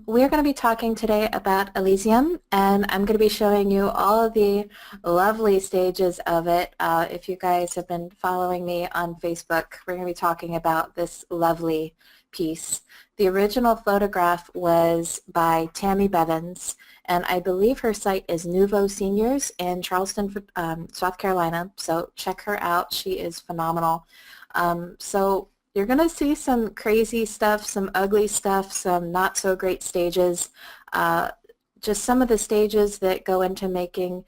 We're going to be talking today about Elysium, and I'm going to be showing you all of the lovely stages of it. If you guys have been following me on Facebook, we're going to be talking about this lovely piece. The original photograph was by Tammy Bevins, and I believe her site is Nouveau Seniors in Charleston, South Carolina, so check her out. She is phenomenal. So you're going to see some crazy stuff, some ugly stuff, some not so great stages. Just some of the stages that go into making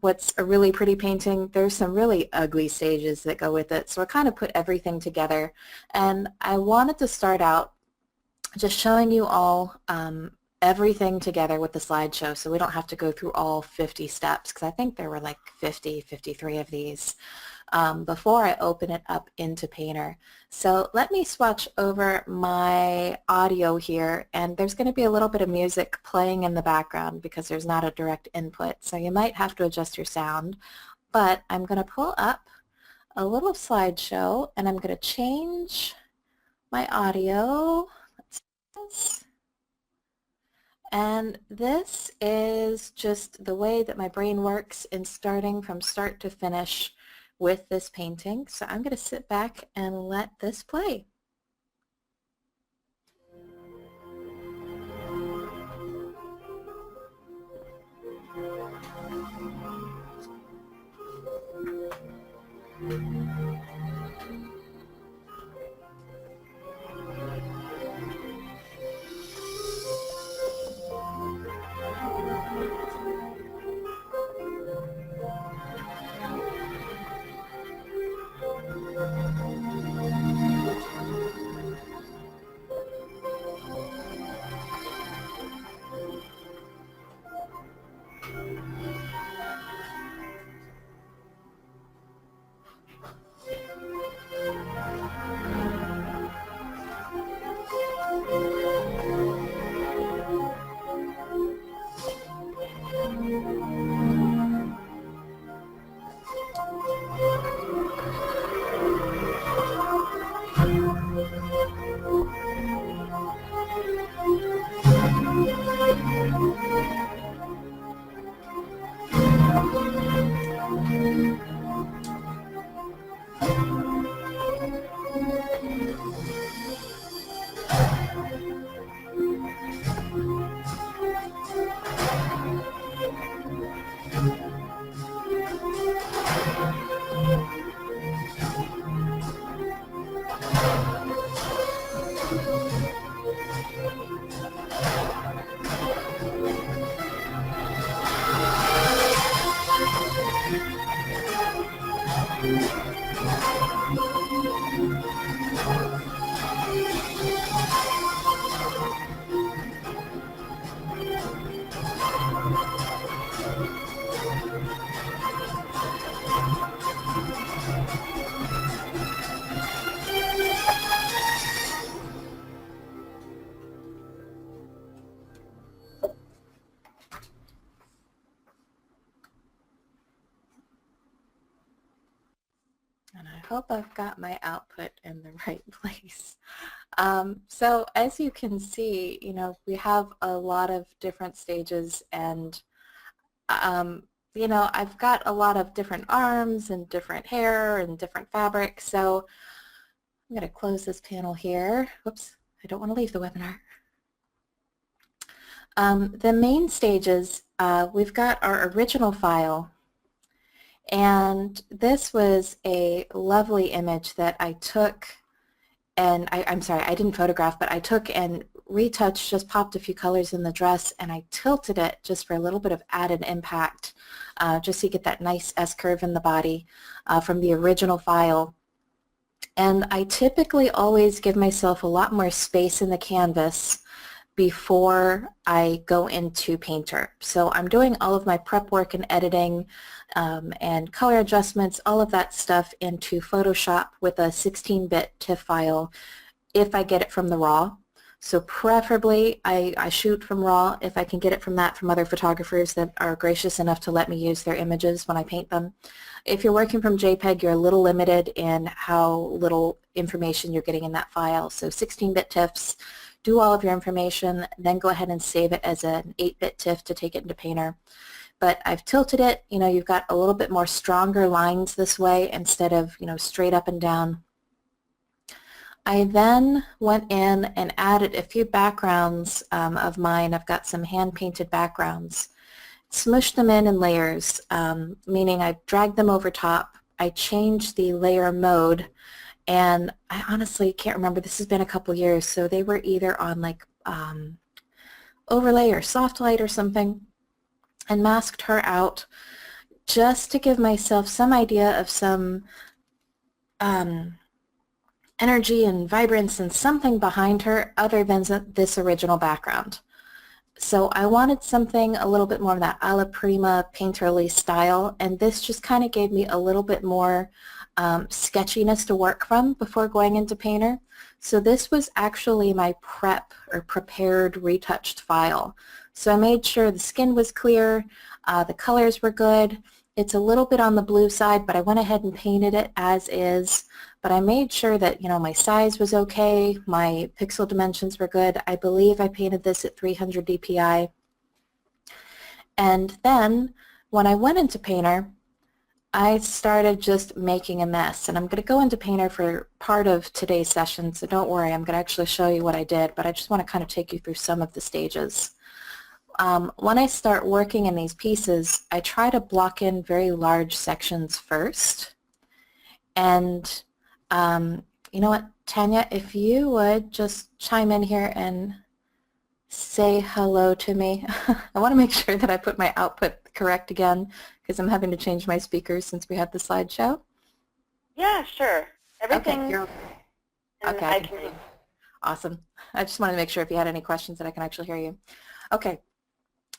what's a really pretty painting. There's some really ugly stages that go with it. So I kind of put everything together. And I wanted to start out just showing you all everything together with the slideshow so we don't have to go through all 50 steps, because I think there were like 53 of these before I open it up into Painter. So let me swatch over my audio here, and there's going to be a little bit of music playing in the background because there's not a direct input, so you might have to adjust your sound. But I'm going to pull up a little slideshow, and I'm going to change my audio. Let's do this. And this is just the way that my brain works in starting from start to finish with this painting. So I'm going to sit back and let this play. And I hope I've got my output in the right place. So as you can see, we have a lot of different stages, and I've got a lot of different arms and different hair and different fabrics. So I'm going to close this panel here. Whoops, I don't want to leave the webinar. The main stages, we've got our original file. And this was a lovely image that I took, and I'm sorry, I didn't photograph, but I took and retouched, just popped a few colors in the dress, and I tilted it just for a little bit of added impact, just so you get that nice S-curve in the body from the original file. And I typically always give myself a lot more space in the canvas before I go into Painter. So I'm doing all of my prep work and editing and color adjustments, all of that stuff into Photoshop with a 16-bit TIFF file if I get it from the RAW. So preferably I shoot from RAW if I can get it from other photographers that are gracious enough to let me use their images when I paint them. If you're working from JPEG, you're a little limited in how little information you're getting in that file. So 16-bit TIFFs do all of your information, then go ahead and save it as an 8-bit TIFF to take it into Painter. But I've tilted it, you've got a little bit more stronger lines this way instead of, straight up and down. I then went in and added a few backgrounds of mine. I've got some hand-painted backgrounds. Smushed them in layers, meaning I dragged them over top. I changed the layer mode, and I honestly can't remember. This has been a couple years, so they were either on like overlay or soft light or something, and masked her out just to give myself some idea of some energy and vibrance and something behind her other than this original background. So I wanted something a little bit more of that a la prima painterly style, and this just kind of gave me a little bit more sketchiness to work from before going into Painter. So this was actually my prep or prepared retouched file. So I made sure the skin was clear, the colors were good. It's a little bit on the blue side, but I went ahead and painted it as is. But I made sure that, my size was okay, my pixel dimensions were good. I believe I painted this at 300 dpi. And then when I went into Painter, I started just making a mess. And I'm going to go into Painter for part of today's session, so don't worry, I'm going to actually show you what I did, but I just want to kind of take you through some of the stages. When I start working in these pieces, I try to block in very large sections first. And you know what, Tanya, if you would just chime in here and say hello to me. I want to make sure that I put my output correct again because I'm having to change my speakers since we have the slideshow. Yeah, sure. Everything. Okay, okay, I can hear you. Awesome. I just wanted to make sure if you had any questions that I can actually hear you. Okay.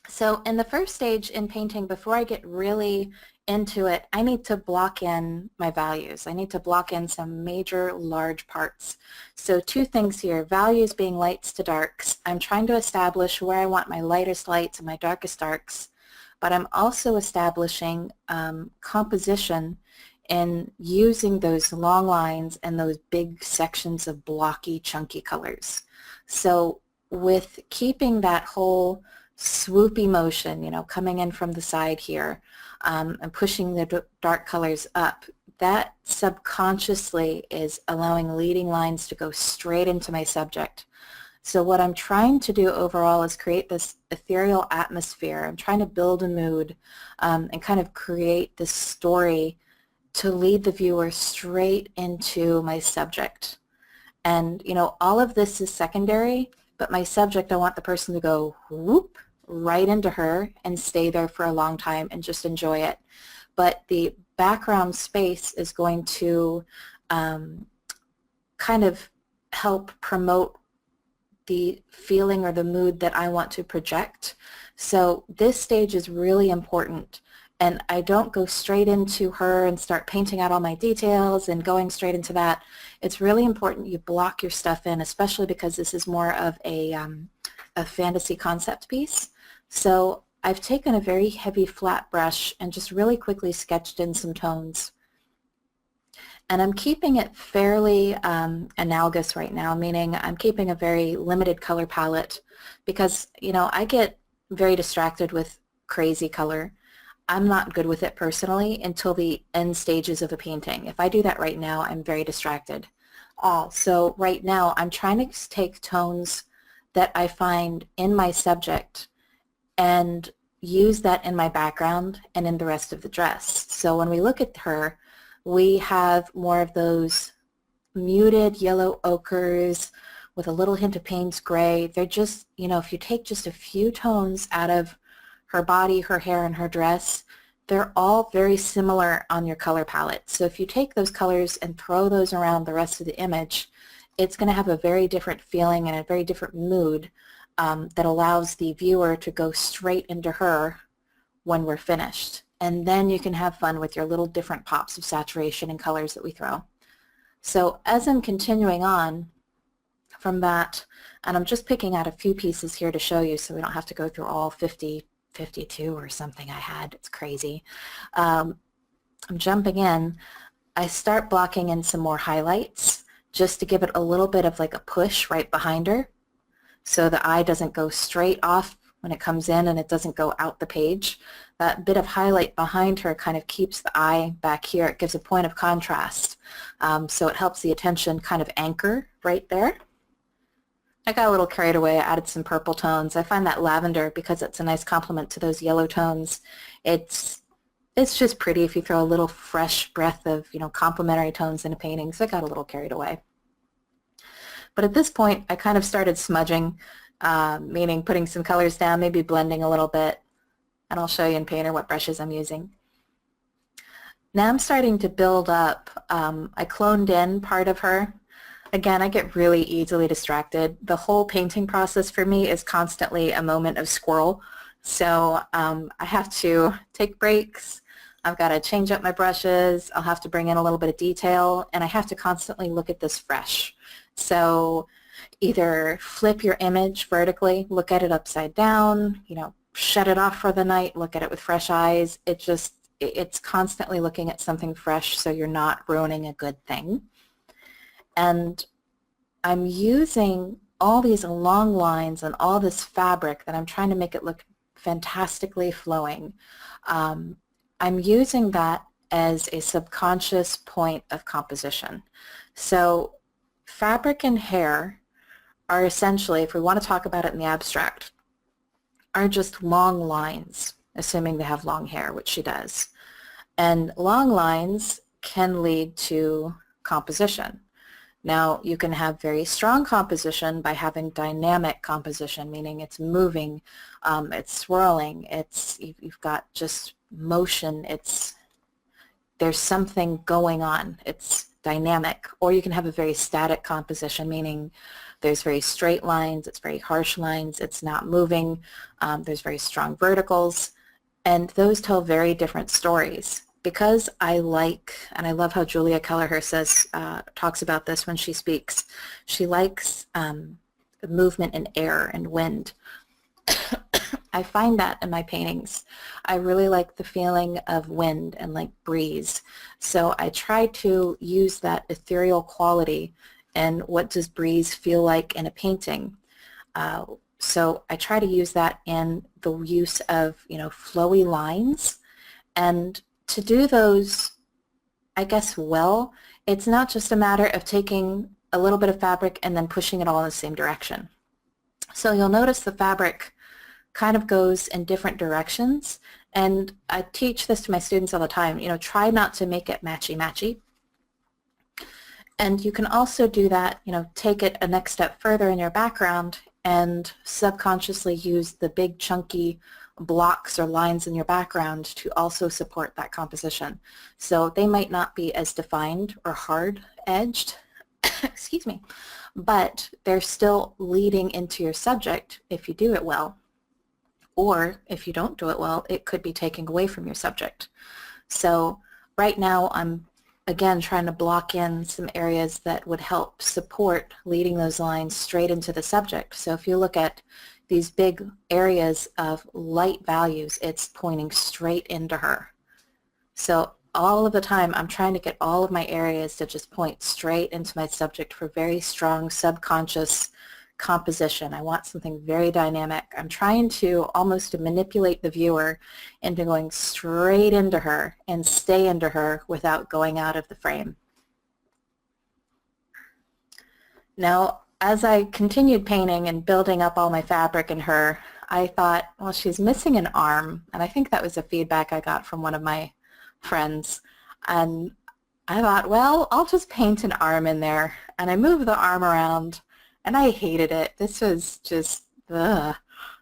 So in the first stage in painting, before I get really into it, I need to block in my values. I need to block in some major large parts. So two things here, values being lights to darks. I'm trying to establish where I want my lightest lights and my darkest darks, but I'm also establishing composition and using those long lines and those big sections of blocky, chunky colors. So with keeping that whole swoopy motion, coming in from the side here and pushing the dark colors up, that subconsciously is allowing leading lines to go straight into my subject. So what I'm trying to do overall is create this ethereal atmosphere. I'm trying to build a mood and kind of create this story to lead the viewer straight into my subject. And, all of this is secondary, but my subject, I want the person to go whoop right into her and stay there for a long time and just enjoy it. But the background space is going to kind of help promote the feeling or the mood that I want to project. So this stage is really important. And I don't go straight into her and start painting out all my details and going straight into that. It's really important you block your stuff in, especially because this is more of a fantasy concept piece. So I've taken a very heavy flat brush and just really quickly sketched in some tones. And I'm keeping it fairly analogous right now, meaning I'm keeping a very limited color palette because, I get very distracted with crazy color. I'm not good with it personally until the end stages of a painting. If I do that right now, I'm very distracted. So right now, I'm trying to take tones that I find in my subject and use that in my background and in the rest of the dress. So when we look at her, we have more of those muted yellow ochres with a little hint of Payne's gray. They're just, if you take just a few tones out of her body, her hair, and her dress, they're all very similar on your color palette. So if you take those colors and throw those around the rest of the image, it's going to have a very different feeling and a very different mood that allows the viewer to go straight into her when we're finished. And then you can have fun with your little different pops of saturation and colors that we throw. So as I'm continuing on from that, and I'm just picking out a few pieces here to show you so we don't have to go through all 52 or something I had. It's crazy. I'm jumping in. I start blocking in some more highlights just to give it a little bit of like a push right behind her. so the eye doesn't go straight off when it comes in and it doesn't go out the page. That bit of highlight behind her kind of keeps the eye back here. It gives a point of contrast. So it helps the attention kind of anchor right there. I got a little carried away. I added some purple tones. I find that lavender, because it's a nice complement to those yellow tones, it's just pretty if you throw a little fresh breath of, complementary tones in a painting. So I got a little carried away. But at this point, I kind of started smudging, meaning putting some colors down, maybe blending a little bit. And I'll show you in Painter what brushes I'm using. Now I'm starting to build up. I cloned in part of her. Again, I get really easily distracted. The whole painting process for me is constantly a moment of squirrel. So I have to take breaks. I've got to change up my brushes. I'll have to bring in a little bit of detail, and I have to constantly look at this fresh. So either flip your image vertically, look at it upside down, shut it off for the night, look at it with fresh eyes. It's constantly looking at something fresh, so you're not ruining a good thing. And I'm using all these long lines and all this fabric that I'm trying to make it look fantastically flowing. I'm using that as a subconscious point of composition. So fabric and hair are essentially, if we want to talk about it in the abstract, are just long lines, assuming they have long hair, which she does. And long lines can lead to composition. Now, you can have very strong composition by having dynamic composition, meaning it's moving, it's swirling, you've got just motion, there's something going on, it's dynamic. Or you can have a very static composition, meaning there's very straight lines, it's very harsh lines, it's not moving, there's very strong verticals, and those tell very different stories. Because I like, and I love how Julia Kelleher talks about this when she speaks, she likes movement in air and wind. I find that in my paintings. I really like the feeling of wind and like breeze. So I try to use that ethereal quality and what does breeze feel like in a painting. So I try to use that in the use of, flowy lines. And to do those, I guess, well, it's not just a matter of taking a little bit of fabric and then pushing it all in the same direction. So you'll notice the fabric kind of goes in different directions, and I teach this to my students all the time, try not to make it matchy-matchy. And you can also do that, take it a next step further in your background and subconsciously use the big chunky blocks or lines in your background to also support that composition. So they might not be as defined or hard-edged, excuse me, but they're still leading into your subject if you do it well. Or if you don't do it well, it could be taking away from your subject. So right now I'm, again, trying to block in some areas that would help support leading those lines straight into the subject. So if you look at these big areas of light values, it's pointing straight into her. So all of the time I'm trying to get all of my areas to just point straight into my subject for very strong subconscious composition. I want something very dynamic. I'm trying to almost manipulate the viewer into going straight into her and stay into her without going out of the frame. Now, as I continued painting and building up all my fabric in her, I thought, well, she's missing an arm, and I think that was a feedback I got from one of my friends. And I thought, well, I'll just paint an arm in there, and I moved the arm around, and I hated it. This was just, ugh.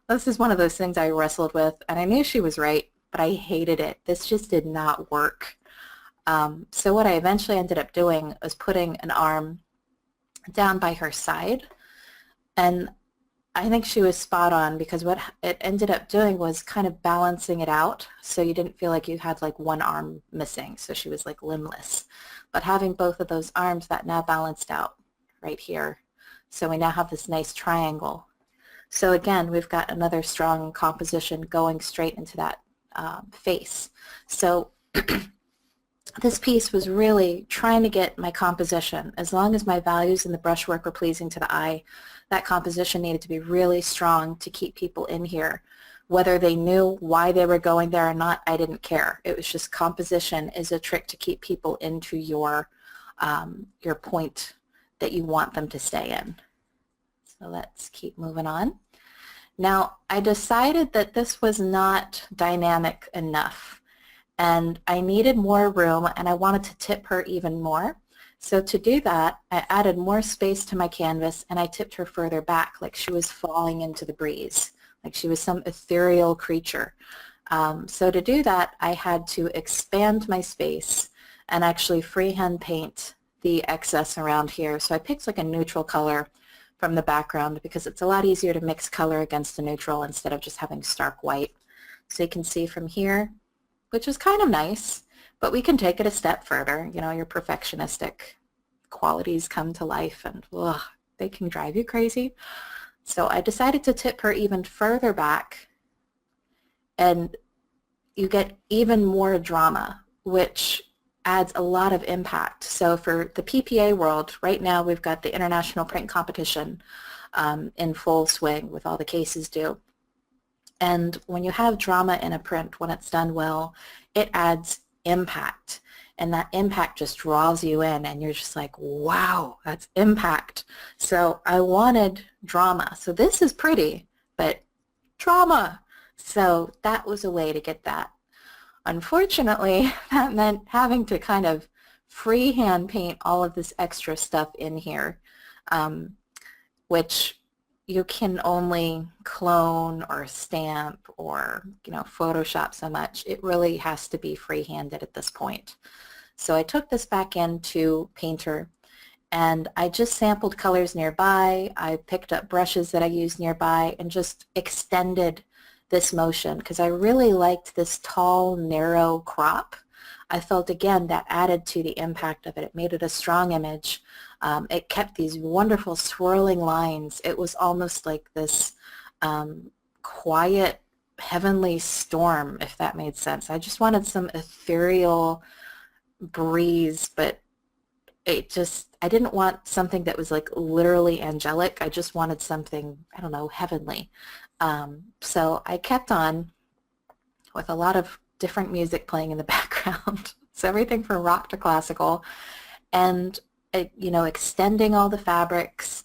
This is one of those things I wrestled with, and I knew she was right, but I hated it. This just did not work. So what I eventually ended up doing was putting an arm down by her side, and I think she was spot on, because what it ended up doing was kind of balancing it out so you didn't feel like you had like one arm missing, so she was like limbless. But having both of those arms, that now balanced out right here. So we now have this nice triangle. So again, we've got another strong composition going straight into that face. So this piece was really trying to get my composition. As long as my values and the brushwork were pleasing to the eye, that composition needed to be really strong to keep people in here. Whether they knew why they were going there or not, I didn't care. It was just composition is a trick to keep people into your point that you want them to stay in. So let's keep moving on. Now, I decided that this was not dynamic enough, and I needed more room, and I wanted to tip her even more. So to do that, I added more space to my canvas, and I tipped her further back, like she was falling into the breeze, like she was some ethereal creature. So to do that, I had to expand my space and actually freehand paint the excess around here. So I picked like a neutral color from the background because it's a lot easier to mix color against a neutral instead of just having stark white. So you can see from here, which is kind of nice, but we can take it a step further. You know, your perfectionistic qualities come to life and ugh, they can drive you crazy. So I decided to tip her even further back, and you get even more drama, which adds a lot of impact. So for the PPA world, right now we've got the International Print Competition in full swing with all the cases due. And when you have drama in a print, when it's done well, it adds impact. And that impact just draws you in, and you're just like, wow, that's impact. So I wanted drama. So this is pretty, but drama. So that was a way to get that. Unfortunately, that meant having to kind of freehand paint all of this extra stuff in here, which you can only clone or stamp or, you know, Photoshop so much. It really has to be freehanded at this point. So I took this back into Painter, and I just sampled colors nearby. I picked up brushes that I used nearby and just extended this motion because I really liked this tall, narrow crop. I felt, again, that added to the impact of it. It made it a strong image. It kept these wonderful swirling lines. It was almost like this quiet, heavenly storm, if that made sense. I just wanted some ethereal breeze, but I didn't want something that was like literally angelic. I just wanted something, I don't know, heavenly. So I kept on with a lot of different music playing in the background. So everything from rock to classical, and you know, extending all the fabrics,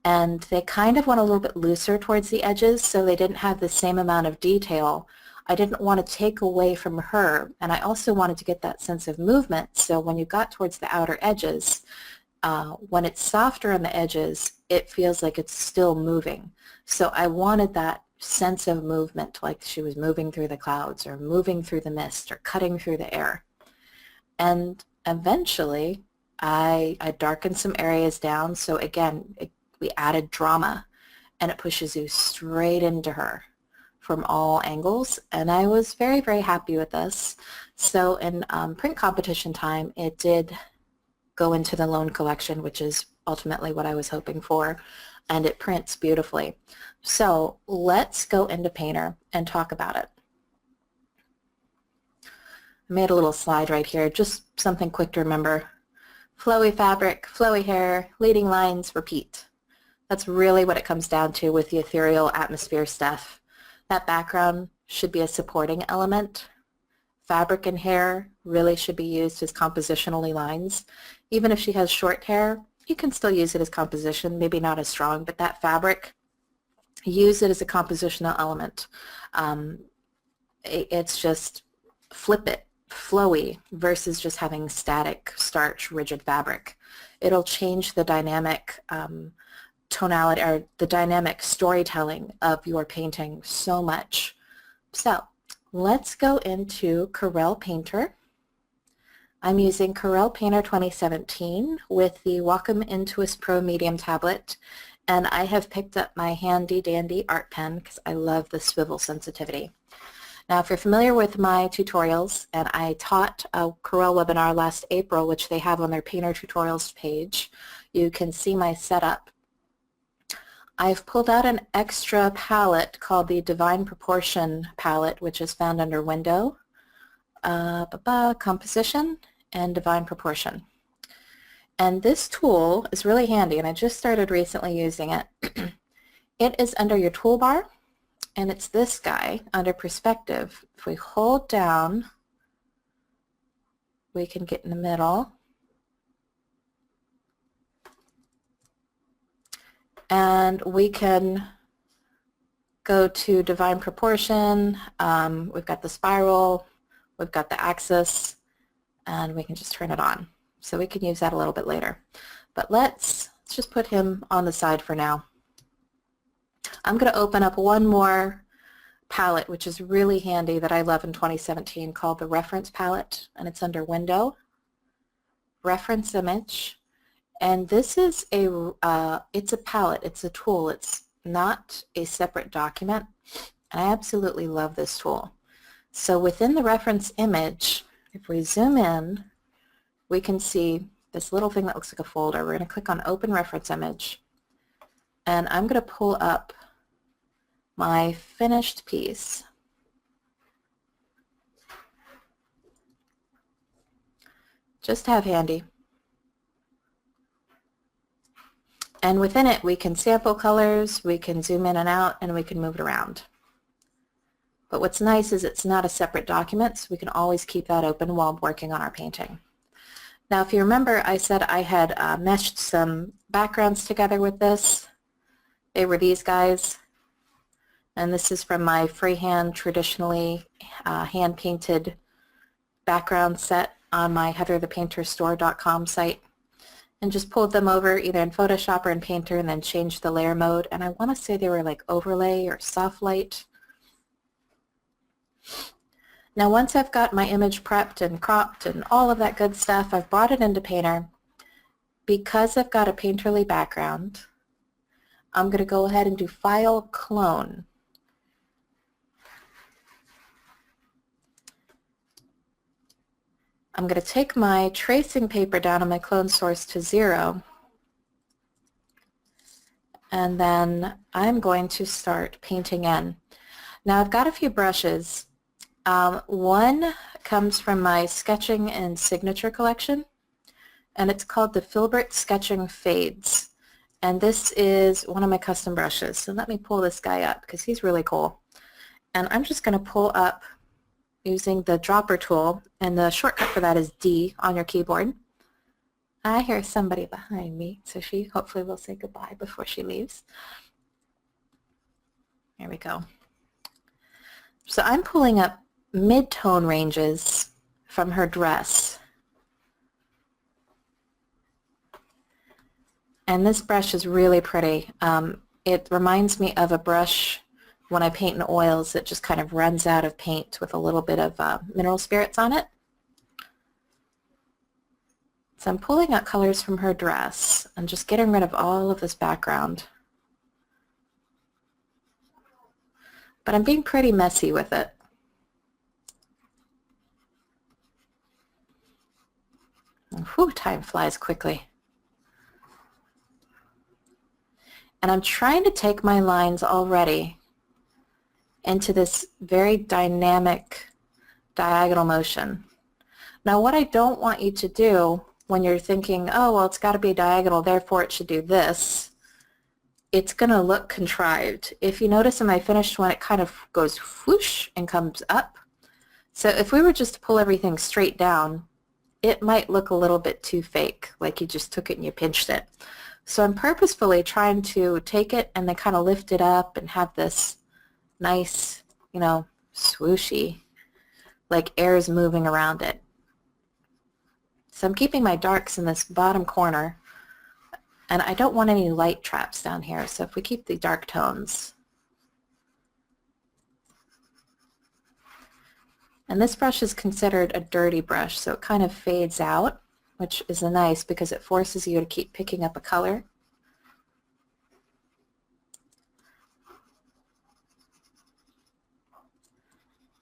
and they kind of went a little bit looser towards the edges, so they didn't have the same amount of detail. I didn't want to take away from her, and I also wanted to get that sense of movement. So when you got towards the outer edges, when it's softer on the edges, it feels like it's still moving. So I wanted that sense of movement, like she was moving through the clouds or moving through the mist or cutting through the air. And eventually, I darkened some areas down. So again, we added drama, and it pushes you straight into her from all angles, and I was very, very happy with this. So in print competition time, it did go into the loan collection, which is ultimately what I was hoping for, and it prints beautifully. So let's go into Painter and talk about it. I made a little slide right here, just something quick to remember. Flowy fabric, flowy hair, leading lines, repeat. That's really what it comes down to with the ethereal atmosphere stuff. That background should be a supporting element. Fabric and hair really should be used as compositionally lines. Even if she has short hair, you can still use it as composition, maybe not as strong, but that fabric, use it as a compositional element. It's just flip it, flowy, versus just having static, starch, rigid fabric. It'll change the dynamic tonality or the dynamic storytelling of your painting so much. So let's go into Corel Painter. I'm using Corel Painter 2017 with the Wacom Intuos Pro Medium tablet, and I have picked up my handy dandy art pen because I love the swivel sensitivity. Now, if you're familiar with my tutorials, and I taught a Corel webinar last April, which they have on their Painter tutorials page, you can see my setup. I've pulled out an extra palette called the Divine Proportion palette, which is found under Window, Composition, and Divine Proportion. And this tool is really handy, and I just started recently using it. It is under your toolbar, and it's this guy under Perspective. If we hold down, we can get in the middle. And we can go to Divine Proportion. We've got the spiral, we've got the axis, and we can just turn it on. So we can use that a little bit later. But let's just put him on the side for now. I'm going to open up one more palette, which is really handy, that I love in 2017, called the Reference Palette, and it's under Window, Reference Image, and this is it's a palette, it's a tool, it's not a separate document, and I absolutely love this tool. So within the reference image, if we zoom in, we can see this little thing that looks like a folder. We're going to click on Open Reference Image, and I'm going to pull up my finished piece. Just to have handy. And within it, we can sample colors, we can zoom in and out, and we can move it around. But what's nice is it's not a separate document, so we can always keep that open while working on our painting. Now, if you remember, I said I had meshed some backgrounds together with this. They were these guys. And this is from my freehand, traditionally hand-painted background set on my heatherthepainterstore.com site. And just pulled them over either in Photoshop or in Painter and then changed the layer mode. And I want to say they were like overlay or soft light. Now once I've got my image prepped and cropped and all of that good stuff, I've brought it into Painter. Because I've got a painterly background, I'm going to go ahead and do File, Clone. I'm going to take my tracing paper down on my clone source to 0, and then I'm going to start painting in. Now I've got a few brushes. One comes from my Sketching and Signature collection, and it's called the Filbert Sketching Fades. And this is one of my custom brushes. So let me pull this guy up because he's really cool. And I'm just going to pull up using the dropper tool, and the shortcut for that is D on your keyboard. I hear somebody behind me, so she hopefully will say goodbye before she leaves. There we go. So I'm pulling up mid-tone ranges from her dress. And this brush is really pretty. It reminds me of a brush when I paint in oils that just kind of runs out of paint with a little bit of mineral spirits on it. So I'm pulling out colors from her dress and just getting rid of all of this background. But I'm being pretty messy with it. And whew, time flies quickly. And I'm trying to take my lines already into this very dynamic diagonal motion. Now what I don't want you to do when you're thinking, oh, well, it's got to be diagonal, therefore it should do this, it's going to look contrived. If you notice in my finished one, it kind of goes whoosh and comes up. So if we were just to pull everything straight down, it might look a little bit too fake, like you just took it and you pinched it. So I'm purposefully trying to take it and then kind of lift it up and have this nice, you know, swooshy, like air's moving around it. So I'm keeping my darks in this bottom corner, and I don't want any light traps down here, so if we keep the dark tones. And this brush is considered a dirty brush, so it kind of fades out, which is nice because it forces you to keep picking up a color.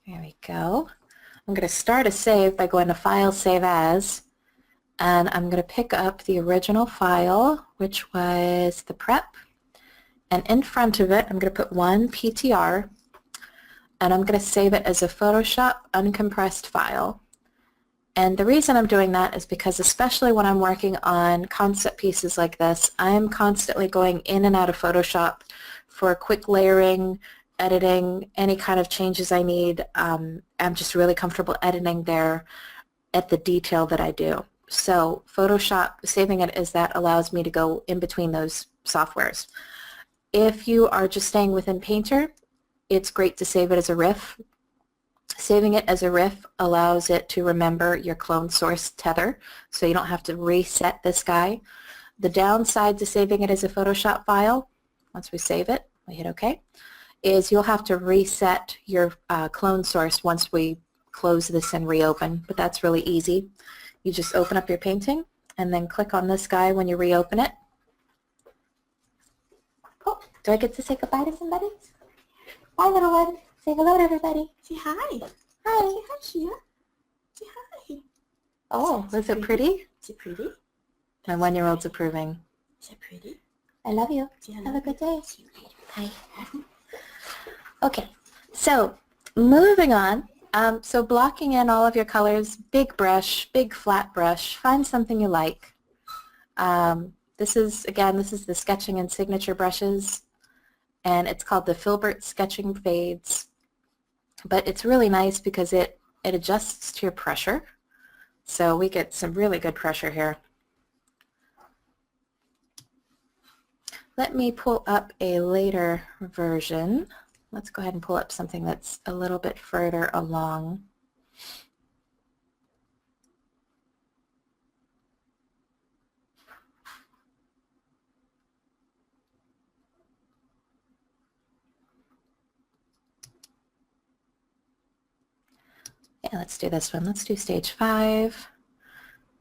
There we go. I'm going to start a save by going to File, Save As, and I'm going to pick up the original file, which was the prep, and in front of it I'm going to put one PTR, and I'm going to save it as a Photoshop uncompressed file. And the reason I'm doing that is because especially when I'm working on concept pieces like this, I'm constantly going in and out of Photoshop for quick layering, editing, any kind of changes I need. I'm just really comfortable editing there at the detail that I do. So Photoshop, saving it as that allows me to go in between those softwares. If you are just staying within Painter, it's great to save it as a RIF. Saving it as a RIF allows it to remember your clone source tether, so you don't have to reset this guy. The downside to saving it as a Photoshop file, once we save it, we hit OK, is you'll have to reset your clone source once we close this and reopen, but that's really easy. You just open up your painting and then click on this guy when you reopen it. Oh, do I get to say goodbye to somebody? Bye, little one. Say hello to everybody. Say hi. Hi. Say hi, Sheila. Say hi. Oh, was it pretty? Is it pretty? My 1-year-old's approving. Is it pretty? I love you. Have a good day. See you later. Bye. Okay, so moving on. So blocking in all of your colors, big brush, big flat brush, find something you like. This is the sketching and signature brushes, and it's called the Filbert Sketching Fades. But it's really nice because it adjusts to your pressure. So we get some really good pressure here. Let me pull up a later version. Let's go ahead and pull up something that's a little bit further along. Yeah, let's do this one. Let's do stage 5.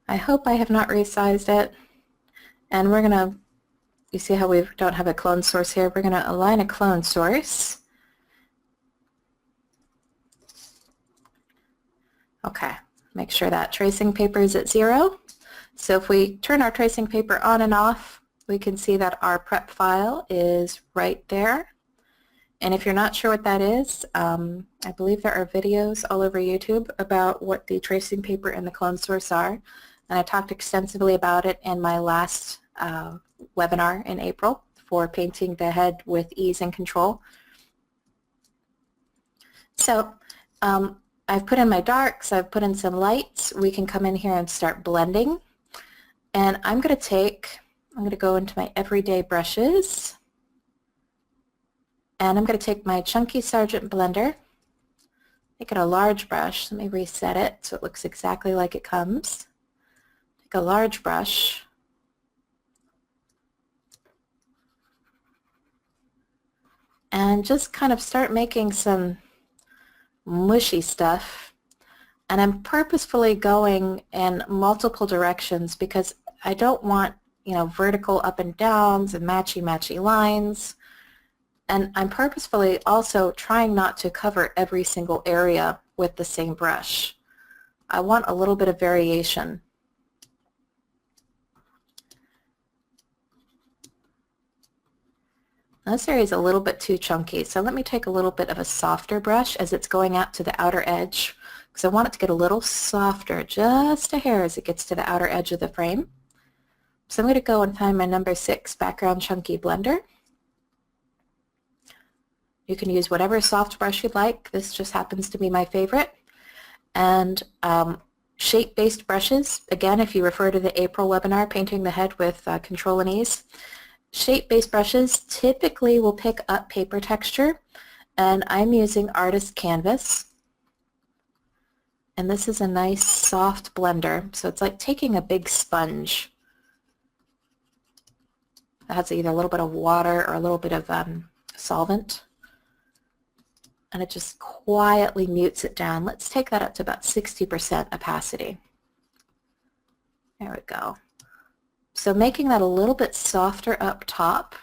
I hope I have not resized it. And we're going to, you see how we don't have a clone source here? We're going to align a clone source. Okay, make sure that tracing paper is at 0. So if we turn our tracing paper on and off, we can see that our prep file is right there. And if you're not sure what that is, I believe there are videos all over YouTube about what the tracing paper and the clone source are. And I talked extensively about it in my last webinar in April for painting the head with ease and control. So I've put in my darks, I've put in some lights. We can come in here and start blending. And I'm going to go into my everyday brushes. And I'm going to take my chunky Sargent blender, make it a large brush. Let me reset it so it looks exactly like it comes. Take a large brush. And just kind of start making some mushy stuff. And I'm purposefully going in multiple directions because I don't want, vertical up and downs and matchy lines. And I'm purposefully also trying not to cover every single area with the same brush. I want a little bit of variation. This area is a little bit too chunky, so let me take a little bit of a softer brush as it's going out to the outer edge, because I want it to get a little softer, just a hair as it gets to the outer edge of the frame. So I'm going to go and find my number 6 background chunky blender. You can use whatever soft brush you'd like. This just happens to be my favorite. And shape-based brushes, again, if you refer to the April webinar, Painting the Head with Control and Ease, shape-based brushes typically will pick up paper texture, and I'm using Artist Canvas. And this is a nice soft blender, so it's like taking a big sponge. It has either a little bit of water or a little bit of solvent. And it just quietly mutes it down. Let's take that up to about 60% opacity. There we go. So making that a little bit softer up top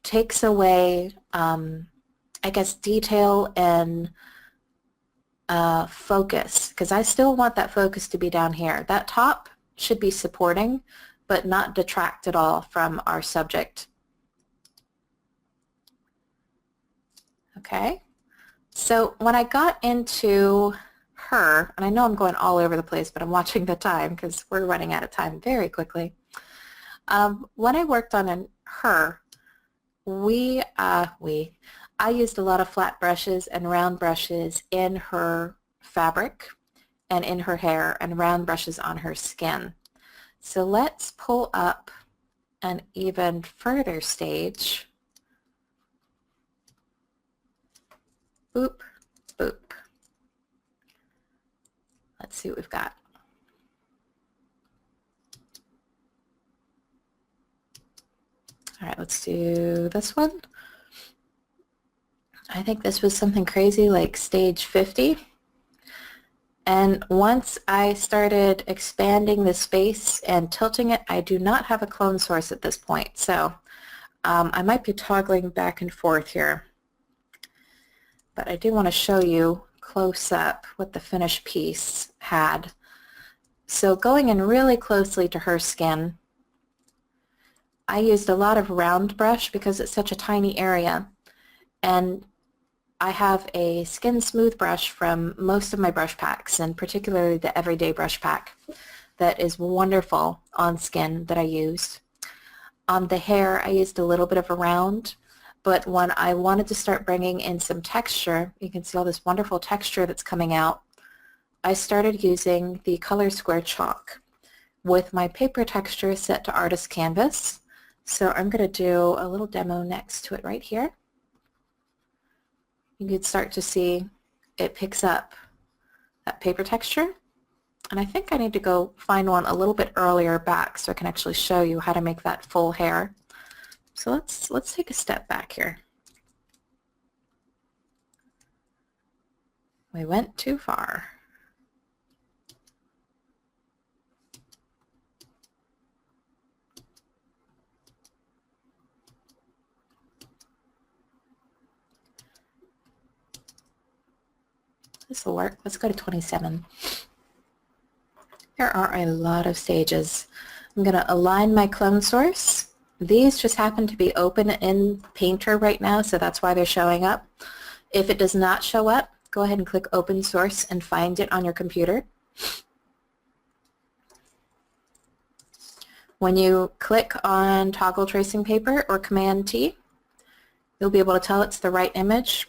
takes away, I guess, detail and focus, because I still want that focus to be down here. That top should be supporting, but not detract at all from our subject. Okay. So when I got into her, and I know I'm going all over the place, but I'm watching the time because we're running out of time very quickly. When I worked on her, I used a lot of flat brushes and round brushes in her fabric and in her hair and round brushes on her skin. So let's pull up an even further stage. Boop, boop. Let's see what we've got. All right, let's do this one. I think this was something crazy like stage 50. And once I started expanding the space and tilting it, I do not have a clone source at this point. So I might be toggling back and forth here. But I do want to show you close up what the finished piece had. So going in really closely to her skin, I used a lot of round brush because it's such a tiny area. And I have a skin smooth brush from most of my brush packs, and particularly the Everyday brush pack that is wonderful on skin that I used. On the hair, I used a little bit of a round, but when I wanted to start bringing in some texture, you can see all this wonderful texture that's coming out, I started using the color square chalk with my paper texture set to artist canvas. So I'm going to do a little demo next to it right here. You can start to see it picks up that paper texture. And I think I need to go find one a little bit earlier back so I can actually show you how to make that full hair. So let's take a step back here. We went too far. This will work. Let's go to 27. There are a lot of stages. I'm going to align my clone source. These just happen to be open in Painter right now, so that's why they're showing up. If it does not show up, go ahead and click Open Source and find it on your computer. When you click on Toggle Tracing Paper or Command-T, you'll be able to tell it's the right image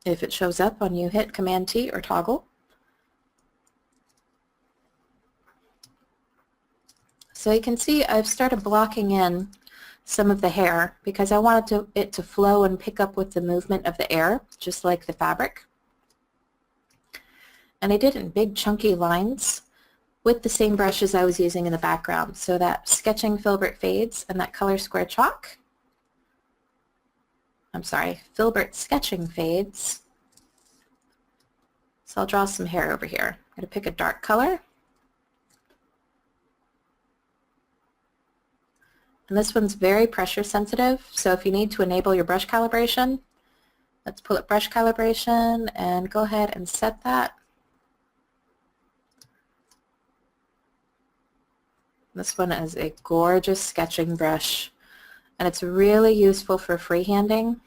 if it shows up when you hit Command-T or Toggle. So you can see I've started blocking in some of the hair because I wanted it to flow and pick up with the movement of the air, just like the fabric. And I did it in big chunky lines with the same brushes I was using in the background. So that sketching Filbert fades and that color square chalk. I'm sorry, Filbert sketching fades. So I'll draw some hair over here. I'm going to pick a dark color. And this one's very pressure sensitive, so if you need to enable your brush calibration, let's pull up brush calibration and go ahead and set that. This one is a gorgeous sketching brush, and it's really useful for freehanding.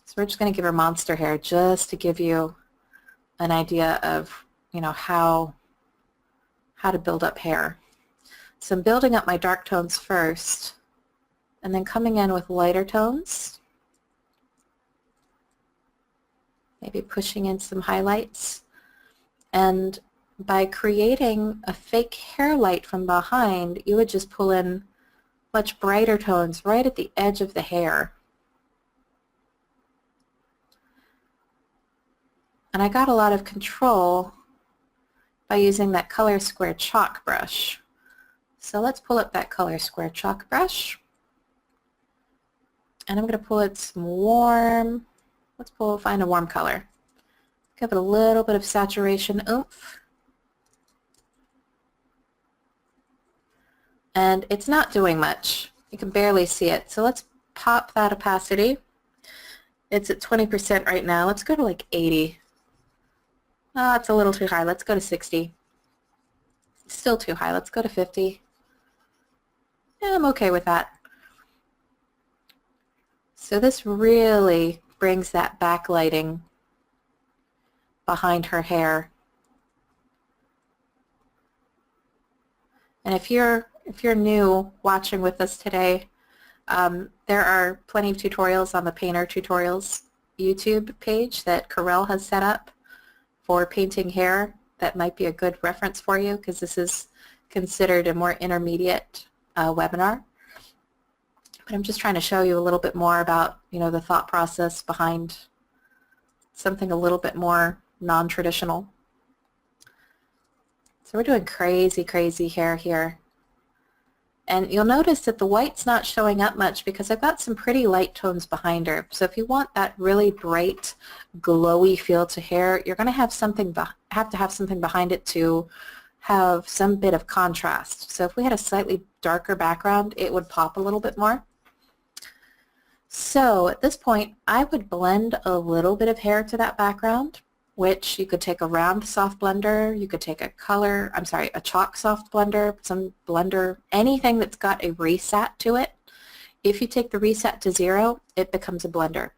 So we're just going to give her monster hair just to give you an idea of, how to build up hair. So I'm building up my dark tones first, and then coming in with lighter tones, maybe pushing in some highlights. And by creating a fake hair light from behind, you would just pull in much brighter tones right at the edge of the hair. And I got a lot of control by using that color square chalk brush. So let's pull up that color square chalk brush. And I'm going to pull it some warm, find a warm color. Give it a little bit of saturation oomph. And it's not doing much. You can barely see it. So let's pop that opacity. It's at 20% right now. Let's go to like 80. Oh, it's a little too high. Let's go to 60. Still too high. Let's go to 50. Yeah, I'm okay with that. So this really brings that backlighting behind her hair. And if you're new watching with us today, there are plenty of tutorials on the Painter Tutorials YouTube page that Corel has set up for painting hair. That might be a good reference for you because this is considered a more intermediate webinar. But I'm just trying to show you a little bit more about, the thought process behind something a little bit more non-traditional. So we're doing crazy, crazy hair here. And you'll notice that the white's not showing up much because I've got some pretty light tones behind her. So if you want that really bright, glowy feel to hair, you're going to have to have something behind it to have some bit of contrast. So if we had a slightly darker background, it would pop a little bit more. So at this point, I would blend a little bit of hair to that background, which you could take a round soft blender, you could take a chalk soft blender, some blender, anything that's got a reset to it. If you take the reset to 0, it becomes a blender.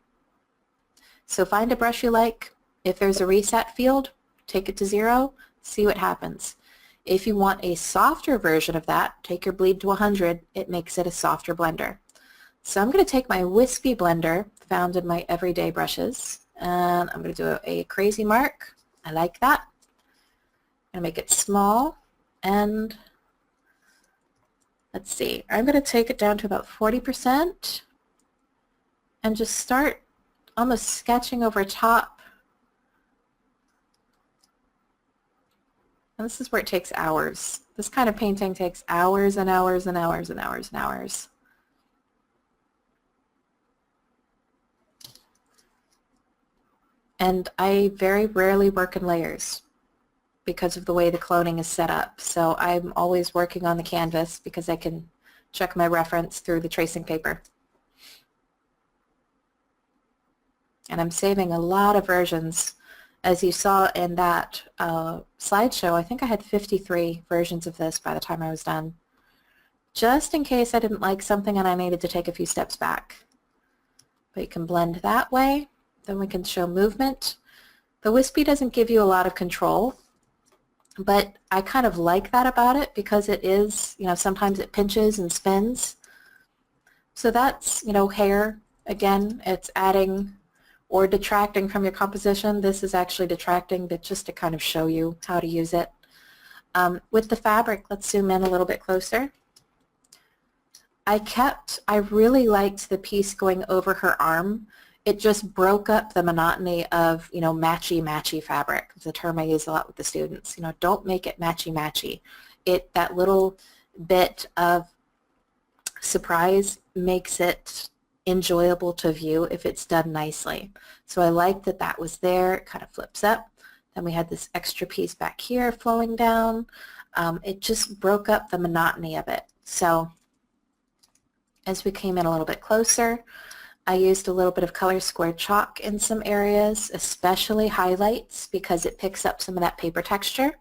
So find a brush you like. If there's a reset field, take it to 0, see what happens. If you want a softer version of that, take your bleed to 100, it makes it a softer blender. So I'm going to take my wispy blender found in my everyday brushes, and I'm going to do a crazy mark. I like that. I'm going to make it small, and let's see, I'm going to take it down to about 40% and just start almost sketching over top. And this is where it takes hours. This kind of painting takes hours and hours and hours and hours and hours. And I very rarely work in layers because of the way the cloning is set up. So I'm always working on the canvas because I can check my reference through the tracing paper. And I'm saving a lot of versions. As you saw in that slideshow, I think I had 53 versions of this by the time I was done, just in case I didn't like something and I needed to take a few steps back. But you can blend that way. Then we can show movement. The wispy doesn't give you a lot of control, but I kind of like that about it because it is, sometimes it pinches and spins. So that's, hair. Again, it's adding or detracting from your composition. This is actually detracting, but just to kind of show you how to use it. With the fabric, let's zoom in a little bit closer. I really liked the piece going over her arm. It just broke up the monotony of, matchy-matchy fabric. It's a term I use a lot with the students. Don't make it matchy-matchy. That little bit of surprise makes it enjoyable to view if it's done nicely. So I like that that was there. It kind of flips up. Then we had this extra piece back here flowing down. It just broke up the monotony of it. So as we came in a little bit closer, I used a little bit of color square chalk in some areas, especially highlights, because it picks up some of that paper texture.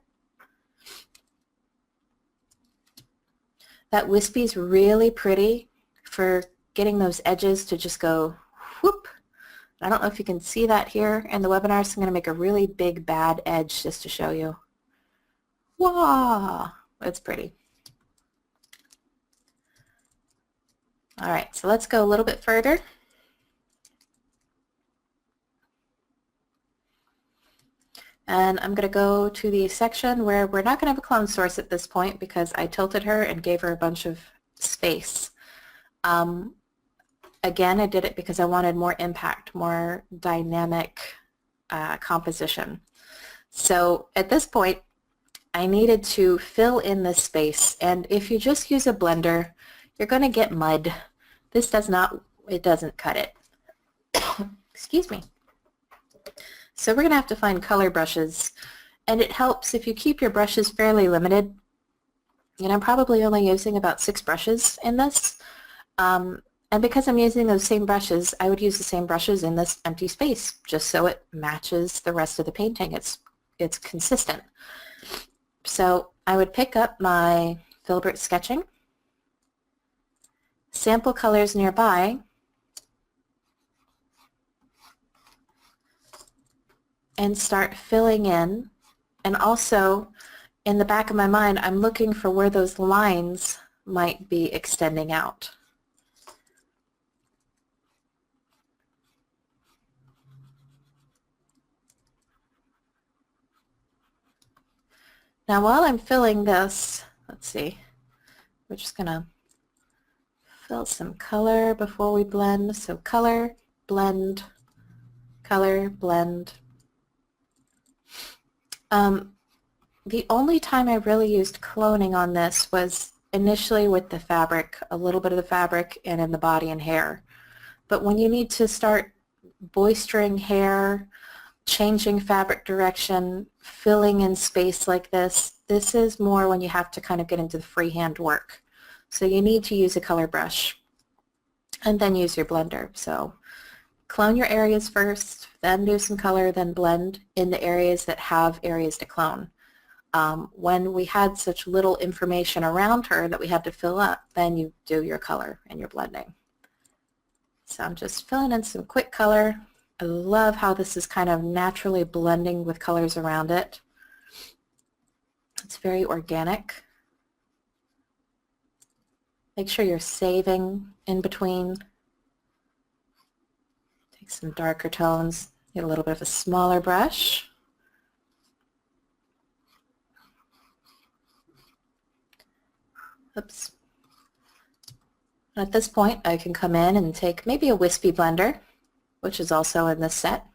That wispy is really pretty for getting those edges to just go whoop. I don't know if you can see that here in the webinar, so I'm going to make a really big bad edge just to show you. Wow, that's pretty. All right, so let's go a little bit further. And I'm going to go to the section where we're not going to have a clone source at this point because I tilted her and gave her a bunch of space. Again, I did it because I wanted more impact, more dynamic composition. So at this point, I needed to fill in this space. And if you just use a blender, you're going to get mud. This doesn't cut it. Excuse me. So we're going to have to find color brushes, and it helps if you keep your brushes fairly limited. I'm probably only using about 6 brushes in this, and because I'm using those same brushes, I would use the same brushes in this empty space, just so it matches the rest of the painting. It's consistent. So I would pick up my Filbert sketching, sample colors nearby, and start filling in. And also, in the back of my mind, I'm looking for where those lines might be extending out. Now while I'm filling this, let's see, we're just going to fill some color before we blend. So color, blend, color, blend. The only time I really used cloning on this was initially with the fabric, a little bit of the fabric, and in the body and hair. But when you need to start boistering hair, changing fabric direction, filling in space like this is more when you have to kind of get into the freehand work. So you need to use a color brush and then use your blender. So clone your areas first, then do some color, then blend in the areas that have areas to clone. When we had such little information around her that we had to fill up, then you do your color and your blending. So I'm just filling in some quick color. I love how this is kind of naturally blending with colors around it. It's very organic. Make sure you're saving in between. Take some darker tones, get a little bit of a smaller brush. Oops. At this point, I can come in and take maybe a wispy blender, which is also in this set.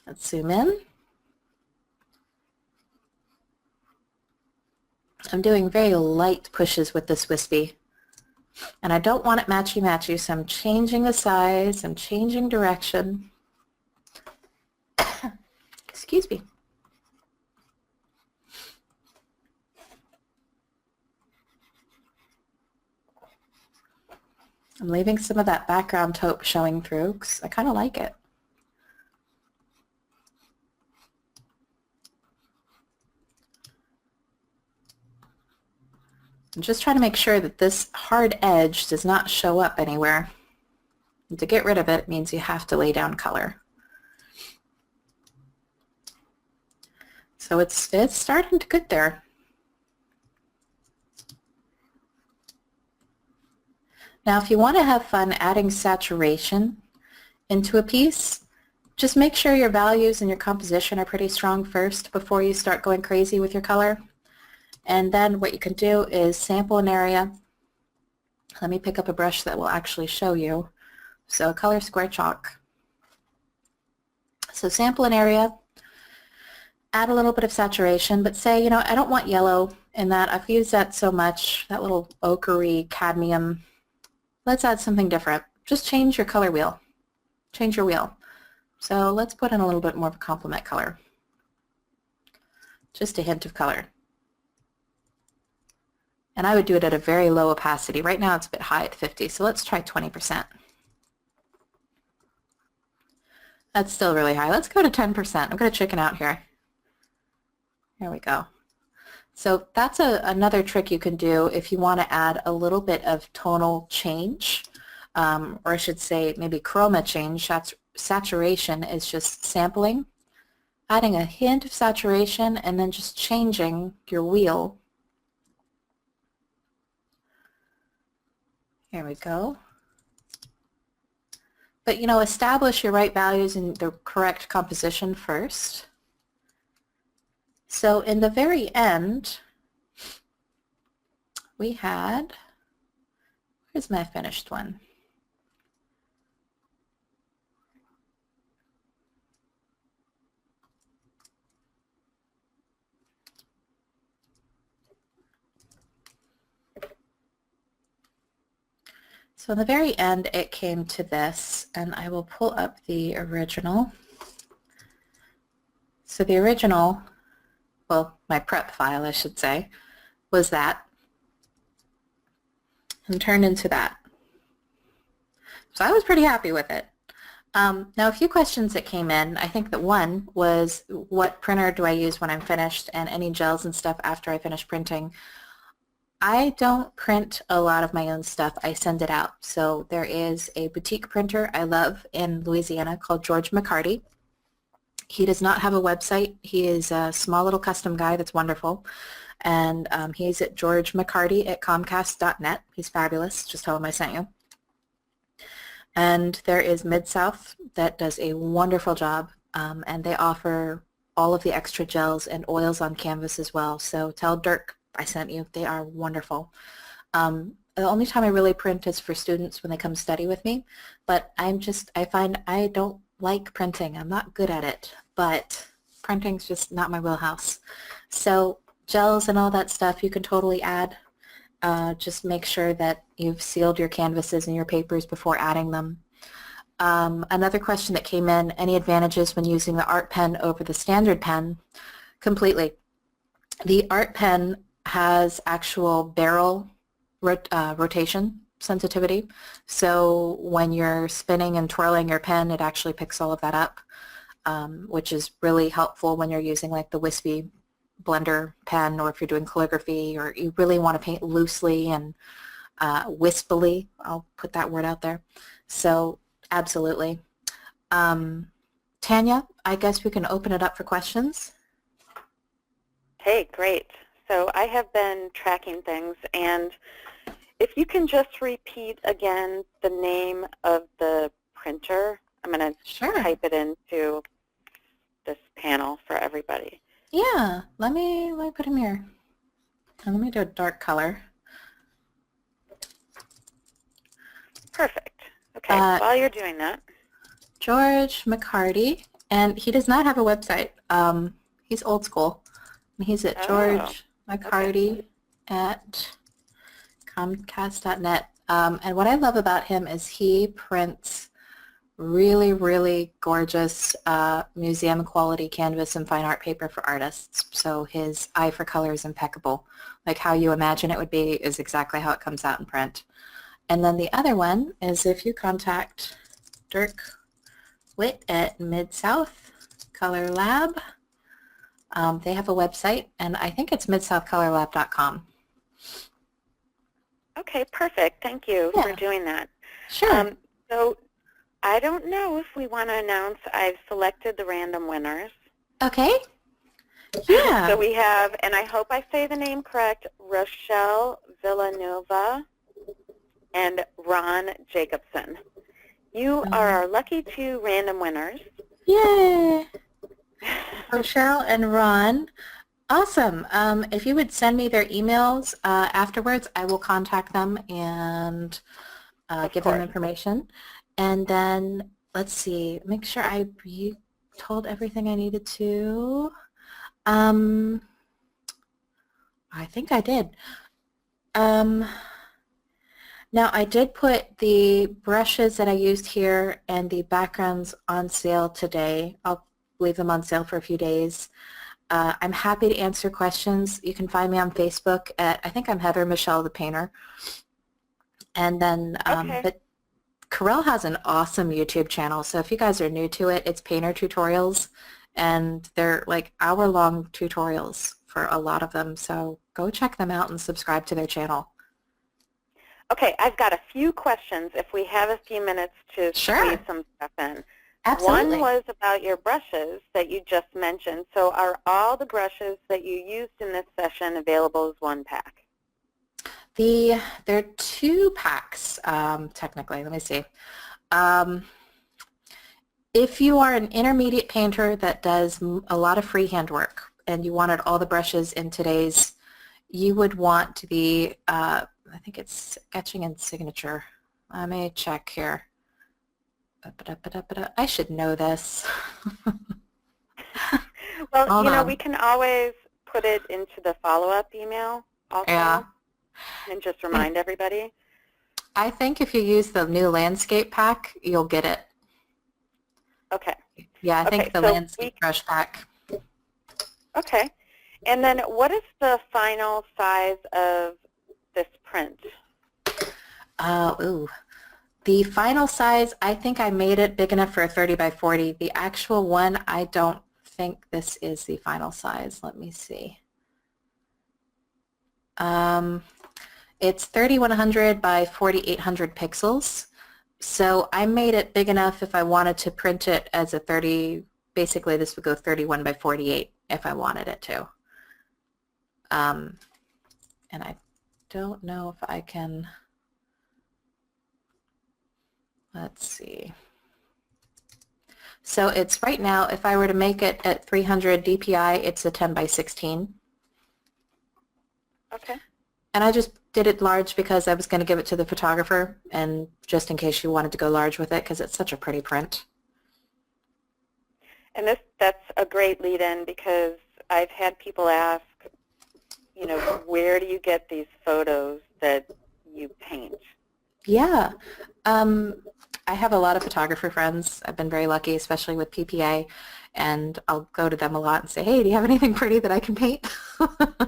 Let's zoom in. I'm doing very light pushes with this wispy, and I don't want it matchy-matchy, so I'm changing the size, I'm changing direction. Excuse me. I'm leaving some of that background taupe showing through because I kind of like it. I'm just trying to make sure that this hard edge does not show up anywhere. And to get rid of it means you have to lay down color. So it's starting to get there. Now if you want to have fun adding saturation into a piece, just make sure your values and your composition are pretty strong first before you start going crazy with your color. And then what you can do is sample an area. Let me pick up a brush that will actually show you. So color square chalk. So sample an area, add a little bit of saturation, but say, you know, I don't want yellow in that. I've used that so much, that little ochre cadmium. Let's add something different. Just change your color wheel. Change your wheel. So let's put in a little bit more of a complement color. Just a hint of color. And I would do it at a very low opacity. Right now it's a bit high at 50, so let's try 20%. That's still really high. Let's go to 10%. I'm going to chicken out here. Here we go. So that's another trick you can do if you want to add a little bit of tonal change, or I should say maybe chroma change. Saturation is just sampling, adding a hint of saturation, and then just changing your wheel. Here we go. But you know, establish your right values and the correct composition first. So in the very end, we had, where's my finished one? So in the very end, it came to this, and I will pull up the original. So the original, well, my prep file, I should say, was that, and turned into that. So I was pretty happy with it. Now, a few questions that came in. I think that one was, what printer do I use when I'm finished, and any gels and stuff after I finish printing. I don't print a lot of my own stuff. I send it out. So there is a boutique printer I love in Louisiana called George McCarty. He does not have a website. He is a small little custom guy that's wonderful. And he's at George McCarty at Comcast.net. He's fabulous. Just tell him I sent you. And there is Mid-South that does a wonderful job. And they offer all of the extra gels and oils on canvas as well. So tell Dirk I sent you. They are wonderful. The only time I really print is for students when they come study with me. But I find I don't like printing. I'm not good at it. But printing's just not my wheelhouse. So gels and all that stuff you can totally add. Just make sure that you've sealed your canvases and your papers before adding them. Another question that came in, any advantages when using the art pen over the standard pen? Completely. The art pen has actual barrel rotation sensitivity. So when you're spinning and twirling your pen, it actually picks all of that up, which is really helpful when you're using like the wispy blender pen, or if you're doing calligraphy, or you really want to paint loosely and wispily. I'll put that word out there. So absolutely. Tanya, I guess we can open it up for questions. Hey, great. So I have been tracking things, and if you can just repeat again the name of the printer, I'm going to type it into this panel for everybody. Yeah, let me put him here. And let me do a dark color. Perfect. Okay, while you're doing that. George McCarty, and he does not have a website. He's old school. He's at George McCarty at Comcast.net. And what I love about him is he prints really, really gorgeous museum quality canvas and fine art paper for artists. So his eye for color is impeccable. Like how you imagine it would be is exactly how it comes out in print. And then the other one is if you contact Dirk Witt at Mid-South Color Lab. They have a website, and I think it's midsouthcolorlab.com. Okay, perfect. Thank you for doing that. Sure. So I don't know if we want to announce I've selected the random winners. Okay. Yeah. So we have, and I hope I say the name correct, Rochelle Villanova and Ron Jacobson. You are our lucky 2 random winners. Yay. Rochelle and Ron. Awesome. If you would send me their emails afterwards, I will contact them and give them information. And then, let's see, make sure I told everything I needed to. I think I did. Now, I did put the brushes that I used here and the backgrounds on sale today. I'll leave them on sale for a few days. I'm happy to answer questions. You can find me on Facebook at, I think I'm Heather Michelle the Painter. And then, but Corel has an awesome YouTube channel. So if you guys are new to it, it's Painter Tutorials. And they're like hour-long tutorials for a lot of them. So go check them out and subscribe to their channel. Okay, I've got a few questions if we have a few minutes to squeeze some stuff in. Absolutely. One was about your brushes that you just mentioned. So are all the brushes that you used in this session available as one pack? There are 2 packs, technically. Let me see. If you are an intermediate painter that does a lot of freehand work and you wanted all the brushes in today's, you would want the, I think it's sketching and signature. Let me check here. I should know this. Well, you know, we can always put it into the follow-up email also and just remind everybody. I think if you use the new landscape pack, you'll get it. Okay. Yeah, I think the landscape brush pack. Okay. And then what is the final size of this print? The final size, I think I made it big enough for a 30 by 40. The actual one, I don't think this is the final size. Let me see. It's 3100 by 4800 pixels. So I made it big enough if I wanted to print it as a 30, basically this would go 31 by 48 if I wanted it to. And I don't know if I can, let's see. So it's right now, if I were to make it at 300 DPI, it's a 10 by 16. Okay. And I just did it large because I was going to give it to the photographer, and just in case she wanted to go large with it, because it's such a pretty print. And that's a great lead-in, because I've had people ask, you know, where do you get these photos that you paint? Yeah. I have a lot of photographer friends. I've been very lucky, especially with PPA, and I'll go to them a lot and say, hey, do you have anything pretty that I can paint?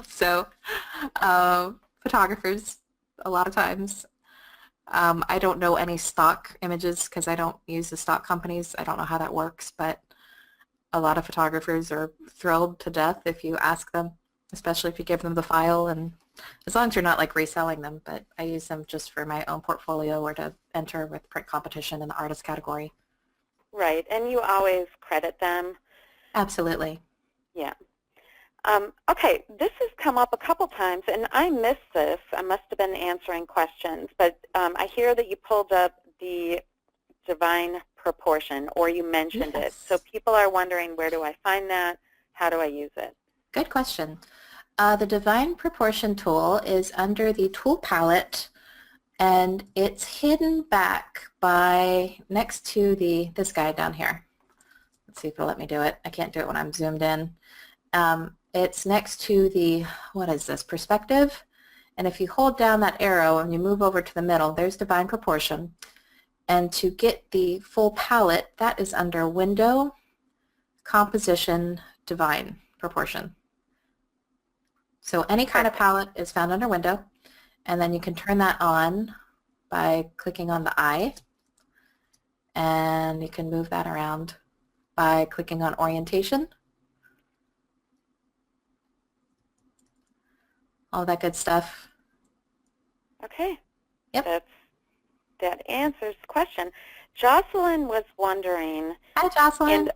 So photographers, a lot of times. I don't know any stock images because I don't use the stock companies. I don't know how that works, but a lot of photographers are thrilled to death if you ask them, especially if you give them the file, and as long as you're not like reselling them, but I use them just for my own portfolio or to enter with print competition in the artist category. Right, and you always credit them. Absolutely. Yeah. Okay, this has come up a couple times, and I missed this. I must have been answering questions, but I hear that you pulled up the divine proportion, or you mentioned it. So people are wondering, where do I find that? How do I use it? Good question. The divine proportion tool is under the tool palette, and it's hidden back by next to this guy down here. Let's see if it'll let me do it. I can't do it when I'm zoomed in. It's next to the, what is this, perspective? And if you hold down that arrow and you move over to the middle, there's divine proportion. And to get the full palette, that is under Window, Composition, Divine Proportion. So any kind of palette is found under Window, and then you can turn that on by clicking on the eye, and you can move that around by clicking on Orientation. All that good stuff. Okay. Yep. That answers the question. Jocelyn was wondering. Hi, Jocelyn.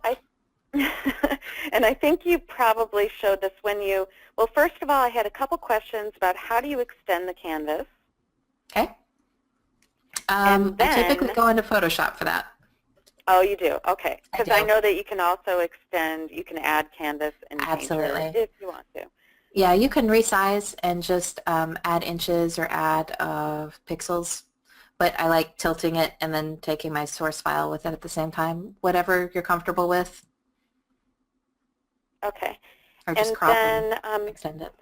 And I think you probably showed this when you, well, first of all, I had a couple questions about how do you extend the canvas. Okay. And then, I typically go into Photoshop for that. Oh, you do? Okay. Because I do. know that you can also extend, you can add canvas in Absolutely. Painter if you want to. Yeah, you can resize and just add inches or add pixels, but I like tilting it and then taking my source file with it at the same time, whatever you're comfortable with. Okay. Or just And crop then and extend it.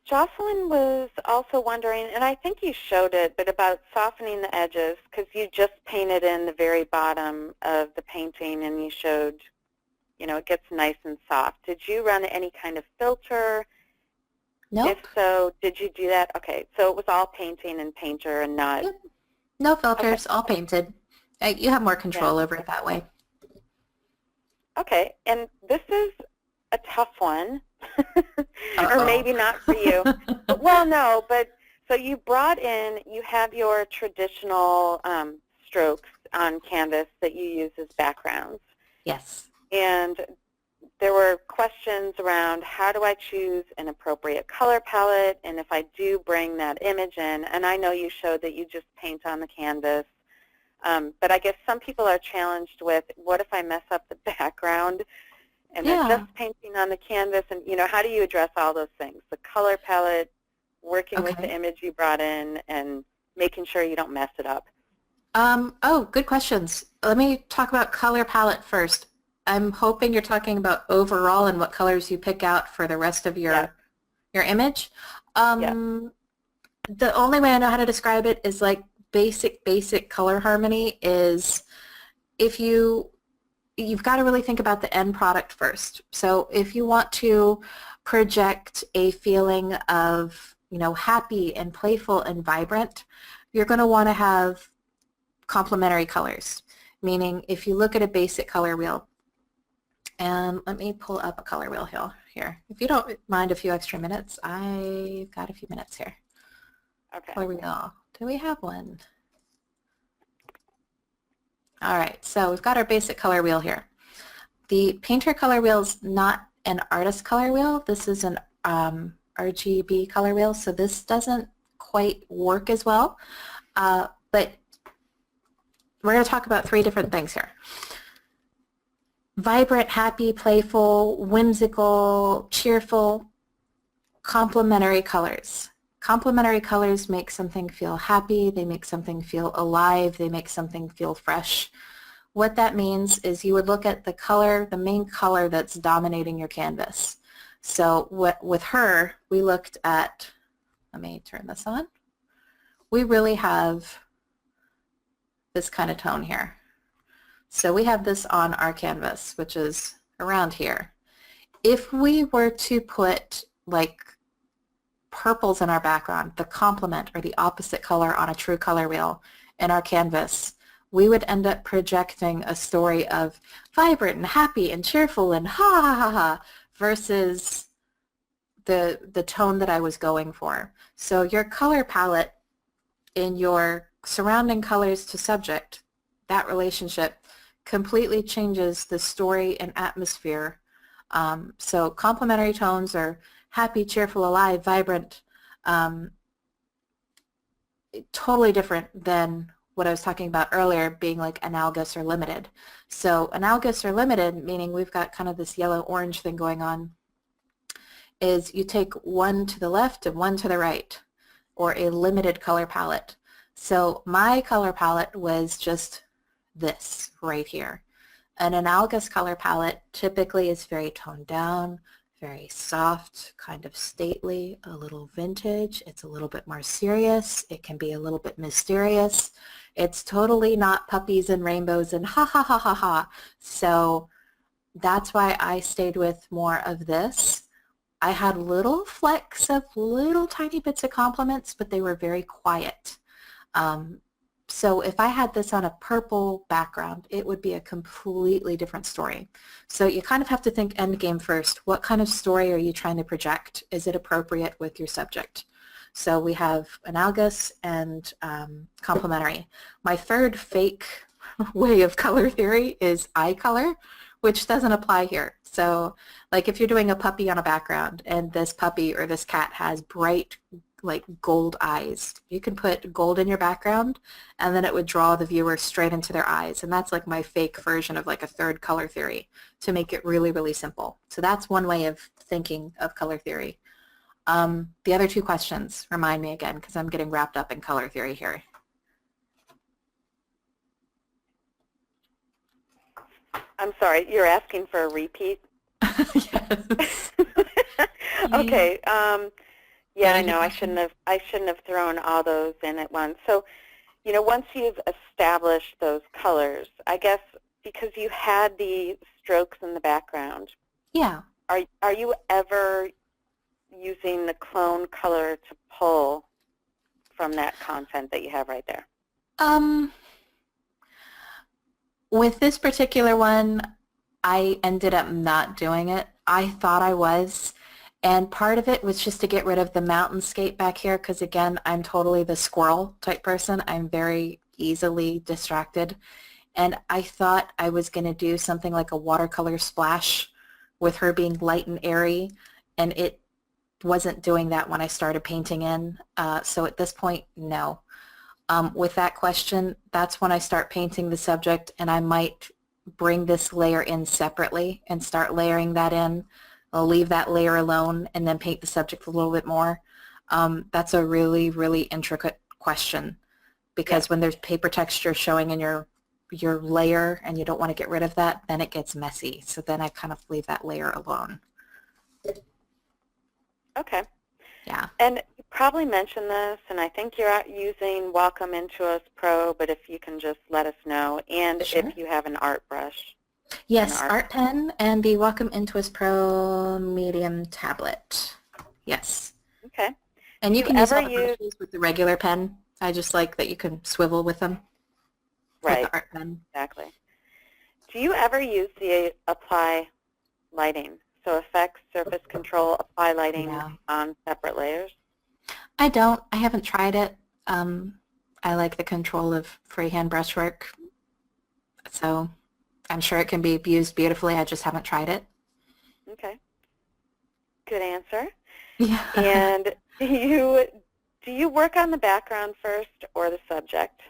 Jocelyn was also wondering, and I think you showed it, but about softening the edges, because you just painted in the very bottom of the painting and you showed, you know, it gets nice and soft. Did you run any kind of filter? Nope. If so, did you do that? Okay, so it was all painting in Painter and not... Yep. No filters, all painted. You have more control over it that way. Okay, and this is a tough one, or maybe not for you. Well, no, but so you brought in, you have your traditional strokes on canvas that you use as backgrounds. Yes. And there were questions around how do I choose an appropriate color palette, and if I do bring that image in, and I know you showed that you just paint on the canvas, but I guess some people are challenged with, what if I mess up the background and they're just painting on the canvas, and you know, how do you address all those things? The color palette, working with the image you brought in, and making sure you don't mess it up. Oh, good questions. Let me talk about color palette first. I'm hoping you're talking about overall and what colors you pick out for the rest of your image. The only way I know how to describe it is like basic color harmony is if you've got to really think about the end product first. So if you want to project a feeling of, you know, happy and playful and vibrant, you're going to want to have complementary colors, meaning if you look at a basic color wheel, and let me pull up a color wheel here. If you don't mind a few extra minutes, I've got a few minutes here. Okay. Color wheel. Do we have one? All right, so we've got our basic color wheel here. The Painter color wheel is not an artist color wheel. This is an RGB color wheel, so this doesn't quite work as well. But we're going to talk about 3 different things here. Vibrant, happy, playful, whimsical, cheerful, complementary colors. Complementary colors make something feel happy, they make something feel alive, they make something feel fresh. What that means is you would look at the color, the main color that's dominating your canvas. So with her, we looked at, let me turn this on. We really have this kind of tone here. So we have this on our canvas, which is around here. If we were to put like purples in our background, the complement or the opposite color on a true color wheel in our canvas, we would end up projecting a story of vibrant and happy and cheerful and ha ha ha ha versus the tone that I was going for. So your color palette in your surrounding colors to subject, that relationship completely changes the story and atmosphere. So complementary tones are happy, cheerful, alive, vibrant, totally different than what I was talking about earlier being like analogous or limited. So analogous or limited, meaning we've got kind of this yellow-orange thing going on, is you take one to the left and one to the right, or a limited color palette. So my color palette was just this right here. An analogous color palette typically is very toned down, very soft, kind of stately, a little vintage. It's a little bit more serious. It can be a little bit mysterious. It's totally not puppies and rainbows and ha ha ha ha ha. So that's why I stayed with more of this. I had little flecks of little tiny bits of compliments, but they were very quiet. So if I had this on a purple background, it would be a completely different story. So you kind of have to think end game first. What kind of story are you trying to project? Is it appropriate with your subject? So we have analogous and complementary. My third fake way of color theory is eye color, which doesn't apply here. So like if you're doing a puppy on a background and this puppy or this cat has bright like gold eyes, you can put gold in your background and then it would draw the viewer straight into their eyes. And that's like my fake version of like a third color theory to make it really, really simple. So that's one way of thinking of color theory. The other 2 questions, remind me again, because I'm getting wrapped up in color theory here. I'm sorry, you're asking for a repeat? Yes. Okay. Yeah, I know. I shouldn't have thrown all those in at once. So, you know, once you've established those colors, I guess because you had the strokes in the background. Yeah. Are you ever using the clone color to pull from that content that you have right there? With this particular one, I ended up not doing it. I thought I was. And part of it was just to get rid of the mountainscape back here because, again, I'm totally the squirrel type person. I'm very easily distracted. And I thought I was going to do something like a watercolor splash with her being light and airy. And it wasn't doing that when I started painting in. So at this point, no. With that question, that's when I start painting the subject, and I might bring this layer in separately and start layering that in. I'll leave that layer alone and then paint the subject a little bit more. That's a really, really intricate question because when there's paper texture showing in your layer and you don't want to get rid of that, then it gets messy. So then I kind of leave that layer alone. Okay. Yeah. And you probably mentioned this, and I think you're out using Welcome Into Us Pro, but if you can just let us know, and Sure. if you have an art brush. Yes, art pen and the Welcome Into Us Pro medium tablet. Yes. Okay. And you can use all the brushes with the regular pen. I just like that you can swivel with them. Right. Like the art pen. Exactly. Do you ever use the apply lighting? So effects, surface control, apply lighting on separate layers? I don't. I haven't tried it. I like the control of freehand brushwork, so I'm sure it can be used beautifully. I just haven't tried it. Okay, good answer. Yeah. And do you work on the background first or the subject?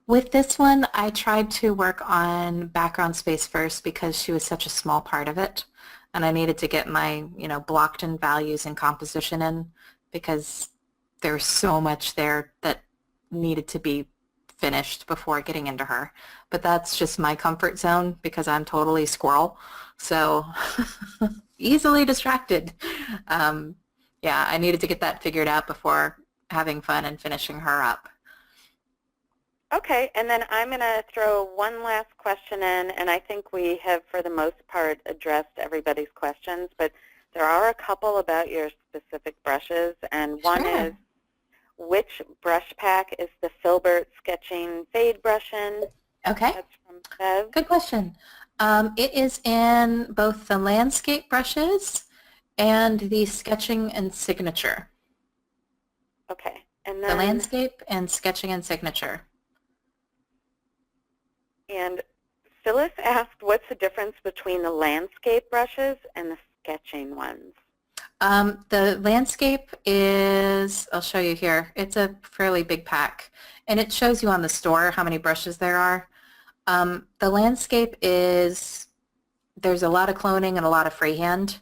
With this one, I tried to work on background space first because she was such a small part of it, and I needed to get my, blocked in values and composition in because there's so much there that needed to be finished before getting into her. But that's just my comfort zone because I'm totally squirrel, so easily distracted. Um, yeah, I needed to get that figured out before having fun and finishing her up. Okay, and then I'm going to throw one last question in, and I think we have, for the most part, addressed everybody's questions, but there are a couple about your specific brushes, and one Sure. is, which brush pack is the Filbert Sketching Fade brush in? Okay. That's from Bev. Good question. It is in both the landscape brushes and the sketching and signature. Okay, and The then, landscape and sketching and signature. and Phyllis asked, what's the difference between the landscape brushes and the sketching ones? The landscape is, I'll show you here, it's a fairly big pack, and it shows you on the store how many brushes there are. The landscape is, there's a lot of cloning and a lot of freehand.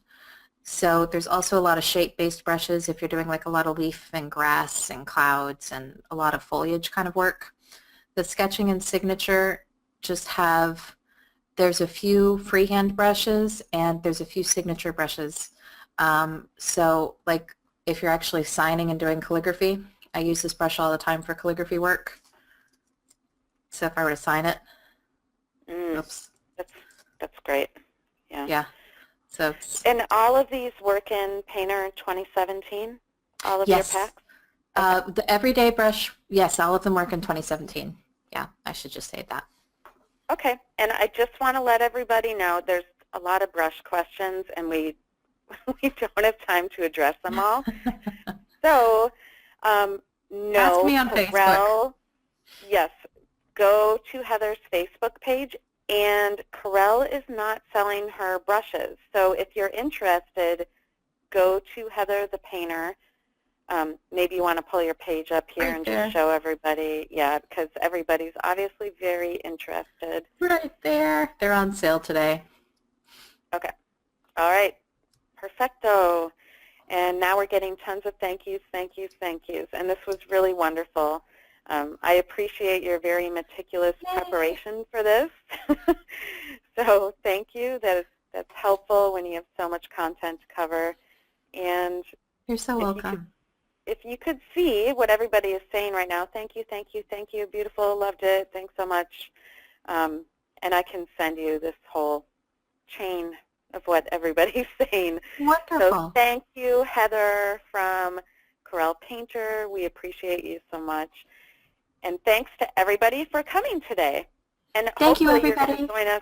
So there's also a lot of shape-based brushes if you're doing like a lot of leaf and grass and clouds and a lot of foliage kind of work. The sketching and signature just have, there's a few freehand brushes and there's a few signature brushes. So like if you're actually signing and doing calligraphy, I use this brush all the time for calligraphy work. So if I were to sign it, oops. That's great. Yeah. Yeah. So And all of these work in Painter in 2017? All of your yes. packs? Okay. The everyday brush, yes, all of them work in 2017. Yeah, I should just say that. Okay. And I just want to let everybody know there's a lot of brush questions, and we don't have time to address them all. So, Ask no, me on Facebook. Corel, yes, go to Heather's Facebook page, and Corel is not selling her brushes. So if you're interested, go to Heather the Painter. Maybe you want to pull your page up here Right and there. just show everybody, yeah, because everybody's obviously very interested. Right there. They're on sale today. Okay. All right. Perfecto. And now we're getting tons of thank yous, thank yous, thank yous. And this was really wonderful. I appreciate your very meticulous preparation for this. So thank you. That's helpful when you have so much content to cover. And You're so welcome. if you could see what everybody is saying right now, thank you, thank you, thank you, beautiful, loved it, thanks so much. And I can send you this whole chain of what everybody's saying. Wonderful. So thank you, Heather from Corel Painter. We appreciate you so much. And thanks to everybody for coming today. And Thank you, hopefully you're everybody. going to join us